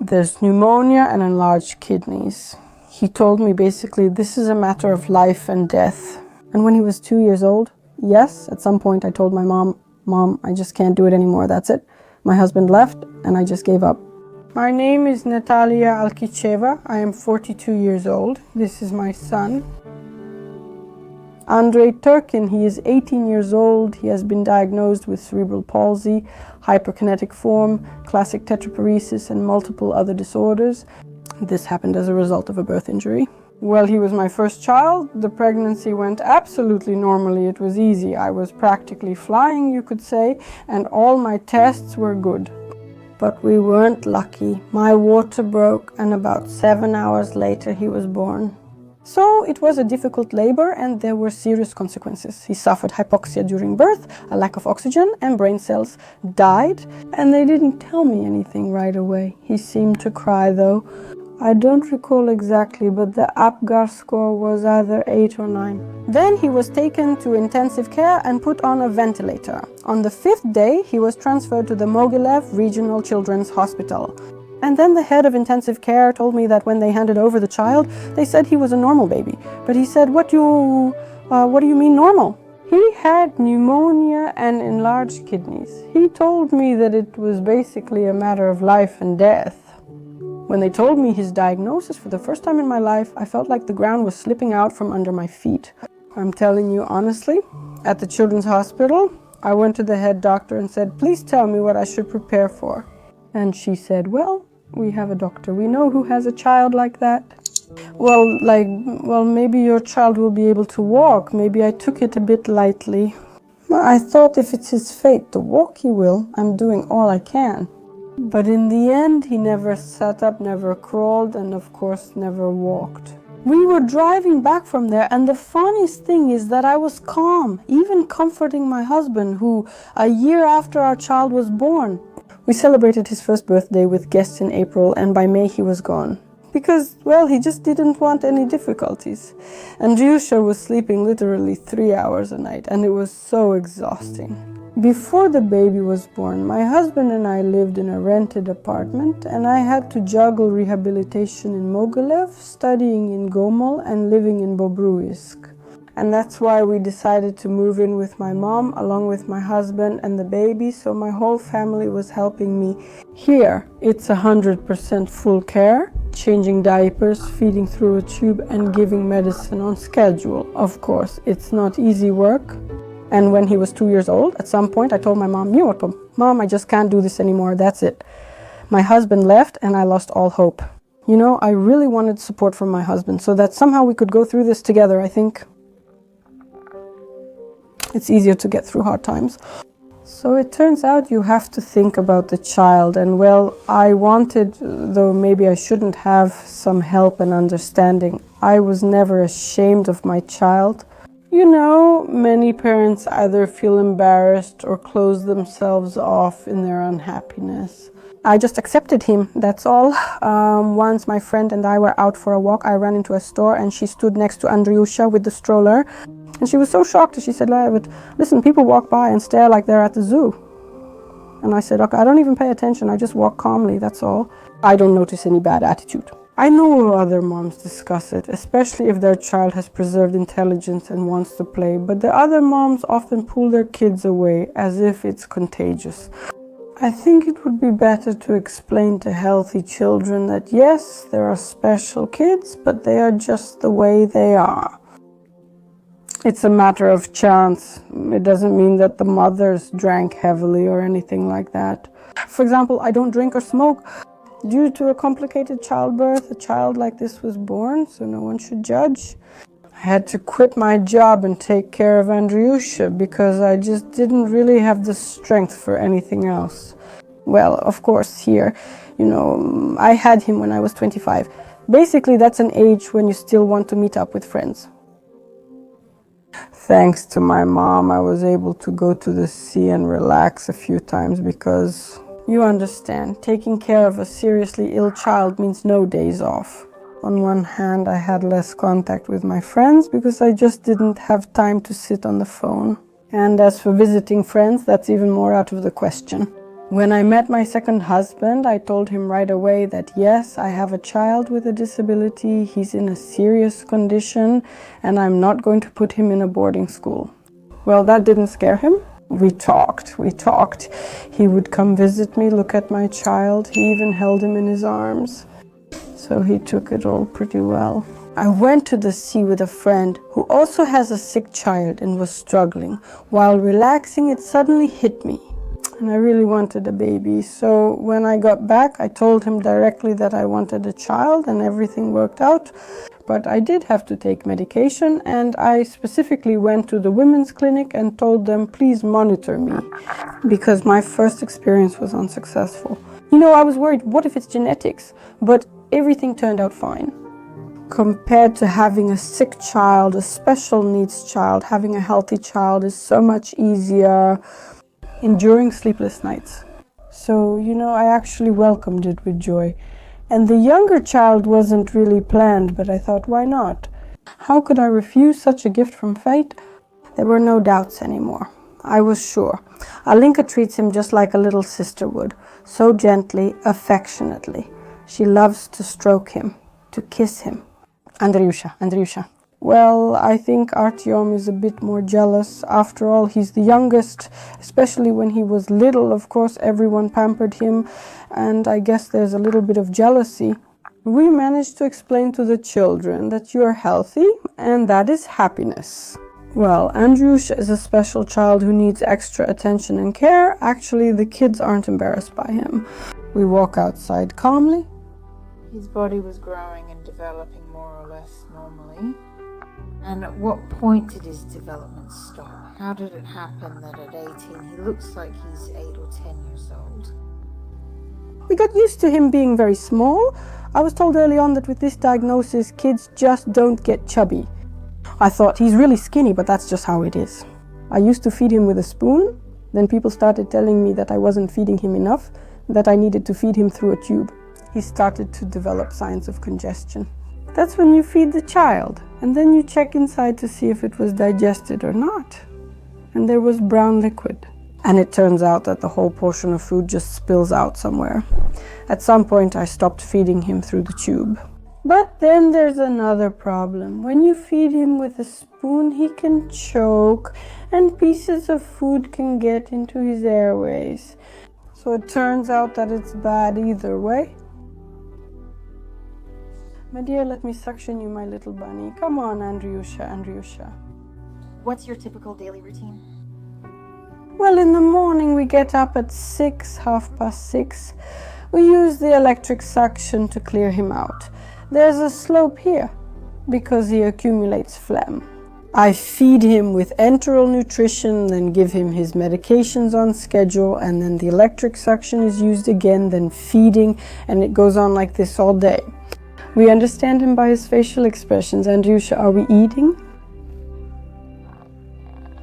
There's pneumonia and enlarged kidneys. He told me basically this is a matter of life and death. And when he was 2 years old, yes, at some point I told my Mom, I just can't do it anymore, that's it. My husband left and I just gave up. My name is Natalia Alkicheva. I am 42 years old. This is my son. Andrey Turkin, he is 18 years old. He has been diagnosed with cerebral palsy, hyperkinetic form, classic tetraparesis, and multiple other disorders. This happened as a result of a birth injury. Well, he was my first child. The pregnancy went absolutely normally. It was easy. I was practically flying, you could say, and all my tests were good. But we weren't lucky. My water broke, and about 7 hours later he was born. So it was a difficult labor and there were serious consequences. He suffered hypoxia during birth, a lack of oxygen, and brain cells died. And they didn't tell me anything right away. He seemed to cry though. I don't recall exactly, but the APGAR score was either 8 or 9. Then he was taken to intensive care and put on a ventilator. On the 5th day, he was transferred to the Mogilev Regional Children's Hospital. And then the head of intensive care told me that when they handed over the child, they said he was a normal baby. But he said, what do you mean normal? He had pneumonia and enlarged kidneys. He told me that it was basically a matter of life and death. When they told me his diagnosis for the first time in my life, I felt like the ground was slipping out from under my feet. I'm telling you honestly, at the children's hospital, I went to the head doctor and said, please tell me what I should prepare for. And she said, well, we have a doctor we know who has a child like that. Well, maybe your child will be able to walk. Maybe I took it a bit lightly. Well, I thought if it's his fate to walk, he will. I'm doing all I can. But in the end, he never sat up, never crawled, and of course, never walked. We were driving back from there, and the funniest thing is that I was calm, even comforting my husband, who, a year after our child was born, we celebrated his first birthday with guests in April, and by May he was gone. Because, well, he just didn't want any difficulties. Andreyusha was sleeping literally 3 hours a night, and it was so exhausting. Before the baby was born, my husband and I lived in a rented apartment, and I had to juggle rehabilitation in Mogilev, studying in Gomel, and living in Bobruisk. And that's why we decided to move in with my mom, along with my husband and the baby, so my whole family was helping me. Here, it's 100% full care, changing diapers, feeding through a tube, and giving medicine on schedule. Of course, it's not easy work. And when he was 2 years old, at some point I told my mom, Mom, I just can't do this anymore, that's it. My husband left and I lost all hope. You know, I really wanted support from my husband so that somehow we could go through this together. I think it's easier to get through hard times. So it turns out you have to think about the child, and well, I wanted, though maybe I shouldn't have, some help and understanding. I was never ashamed of my child. You know, many parents either feel embarrassed or close themselves off in their unhappiness. I just accepted him, that's all. Once my friend and I were out for a walk, I ran into a store and she stood next to Andreyusha with the stroller. And she was so shocked. She said, but listen, people walk by and stare like they're at the zoo. And I said, okay, I don't even pay attention. I just walk calmly, that's all. I don't notice any bad attitude. I know other moms discuss it, especially if their child has preserved intelligence and wants to play, but the other moms often pull their kids away as if it's contagious. I think it would be better to explain to healthy children that yes, there are special kids, but they are just the way they are. It's a matter of chance. It doesn't mean that the mothers drank heavily or anything like that. For example, I don't drink or smoke. Due to a complicated childbirth, a child like this was born, so no one should judge. I had to quit my job and take care of Andreyusha because I just didn't really have the strength for anything else. Well, of course, here, you know, I had him when I was 25. Basically, that's an age when you still want to meet up with friends. Thanks to my mom, I was able to go to the sea and relax a few times because, you understand, taking care of a seriously ill child means no days off. On one hand, I had less contact with my friends because I just didn't have time to sit on the phone. And as for visiting friends, that's even more out of the question. When I met my second husband, I told him right away that yes, I have a child with a disability, he's in a serious condition, and I'm not going to put him in a boarding school. Well, that didn't scare him. We talked. He would come visit me, look at my child. He even held him in his arms. So he took it all pretty well. I went to the sea with a friend who also has a sick child and was struggling. While relaxing, it suddenly hit me. And I really wanted a baby. So when I got back, I told him directly that I wanted a child, and everything worked out. But I did have to take medication, and I specifically went to the women's clinic and told them, please monitor me, because my first experience was unsuccessful. You know, I was worried, what if it's genetics? But everything turned out fine. Compared to having a sick child, a special needs child, having a healthy child is so much easier. Enduring sleepless nights. So, you know, I actually welcomed it with joy. And the younger child wasn't really planned, but I thought, why not? How could I refuse such a gift from fate? There were no doubts anymore. I was sure. Alinka treats him just like a little sister would, so gently, affectionately. She loves to stroke him, to kiss him. Andreyusha. Well, I think Artyom is a bit more jealous. After all, he's the youngest, especially when he was little. Of course, everyone pampered him, and I guess there's a little bit of jealousy. We managed to explain to the children that you're healthy, and that is happiness. Well, Andreyusha is a special child who needs extra attention and care. Actually, the kids aren't embarrassed by him. We walk outside calmly. His body was growing and developing more or less normally. And at what point did his development stop? How did it happen that at 18 he looks like he's 8 or 10 years old? We got used to him being very small. I was told early on that with this diagnosis, kids just don't get chubby. I thought he's really skinny, but that's just how it is. I used to feed him with a spoon. Then people started telling me that I wasn't feeding him enough, that I needed to feed him through a tube. He started to develop signs of congestion. That's when you feed the child, and then you check inside to see if it was digested or not. And there was brown liquid. And it turns out that the whole portion of food just spills out somewhere. At some point I stopped feeding him through the tube. But then there's another problem. When you feed him with a spoon, he can choke, and pieces of food can get into his airways. So it turns out that it's bad either way. My dear, let me suction you, my little bunny. Come on, Andreyusha. What's your typical daily routine? Well, in the morning we get up at 6, 6:30. We use the electric suction to clear him out. There's a slope here because he accumulates phlegm. I feed him with enteral nutrition, then give him his medications on schedule, and then the electric suction is used again, then feeding, and it goes on like this all day. We understand him by his facial expressions. Andreyusha, are we eating?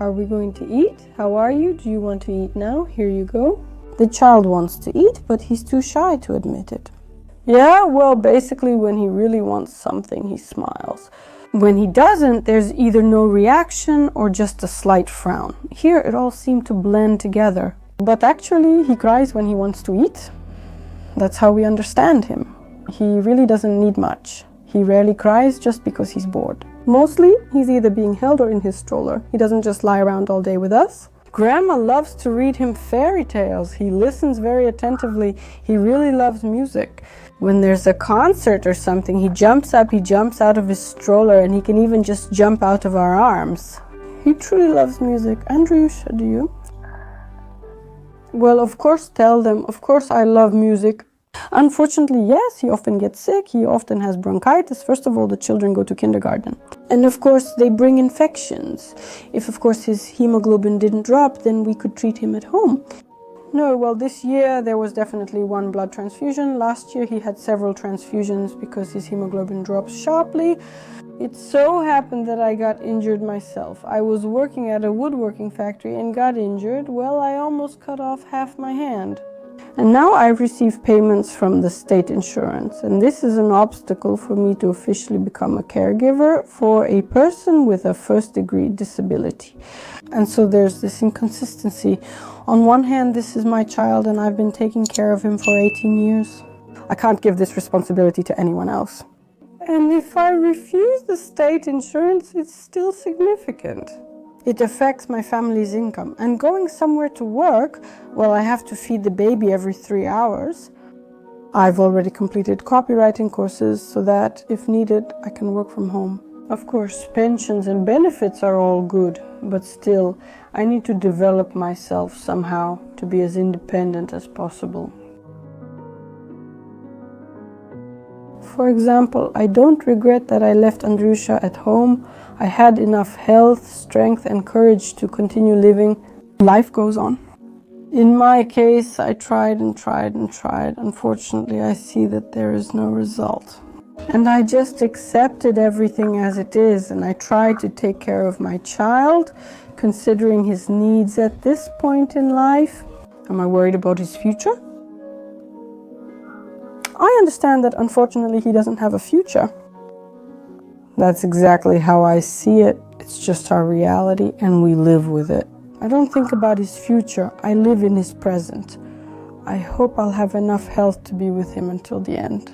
Are we going to eat? How are you? Do you want to eat now? Here you go. The child wants to eat, but he's too shy to admit it. Yeah, well, basically when he really wants something, he smiles. When he doesn't, there's either no reaction or just a slight frown. Here it all seemed to blend together. But actually, he cries when he wants to eat. That's how we understand him. He really doesn't need much. He rarely cries just because he's bored. Mostly, he's either being held or in his stroller. He doesn't just lie around all day with us. Grandma loves to read him fairy tales. He listens very attentively. He really loves music. When there's a concert or something, he jumps up, he jumps out of his stroller, and he can even just jump out of our arms. He truly loves music. Andreyusha, do you? Well, of course, tell them. Of course, I love music. Unfortunately, yes, he often gets sick. He often has bronchitis. First of all, the children go to kindergarten. And of course, they bring infections. If, of course, his hemoglobin didn't drop, then we could treat him at home. No, well, this year there was definitely one blood transfusion. Last year he had several transfusions because his hemoglobin drops sharply. It so happened that I got injured myself. I was working at a woodworking factory and got injured. Well, I almost cut off half my hand. And now I receive payments from the state insurance, and this is an obstacle for me to officially become a caregiver for a person with a first-degree disability. And so there's this inconsistency. On one hand, this is my child and I've been taking care of him for 18 years. I can't give this responsibility to anyone else. And if I refuse the state insurance, it's still significant. It affects my family's income. And going somewhere to work, well, I have to feed the baby every 3 hours. I've already completed copywriting courses so that, if needed, I can work from home. Of course, pensions and benefits are all good, but still, I need to develop myself somehow to be as independent as possible. For example, I don't regret that I left Andrusha at home. I had enough health, strength and courage to continue living. Life goes on. In my case, I tried and tried and tried. Unfortunately, I see that there is no result. And I just accepted everything as it is, and I tried to take care of my child, considering his needs at this point in life. Am I worried about his future? I understand that unfortunately he doesn't have a future. That's exactly how I see it. It's just our reality and we live with it. I don't think about his future. I live in his present. I hope I'll have enough health to be with him until the end.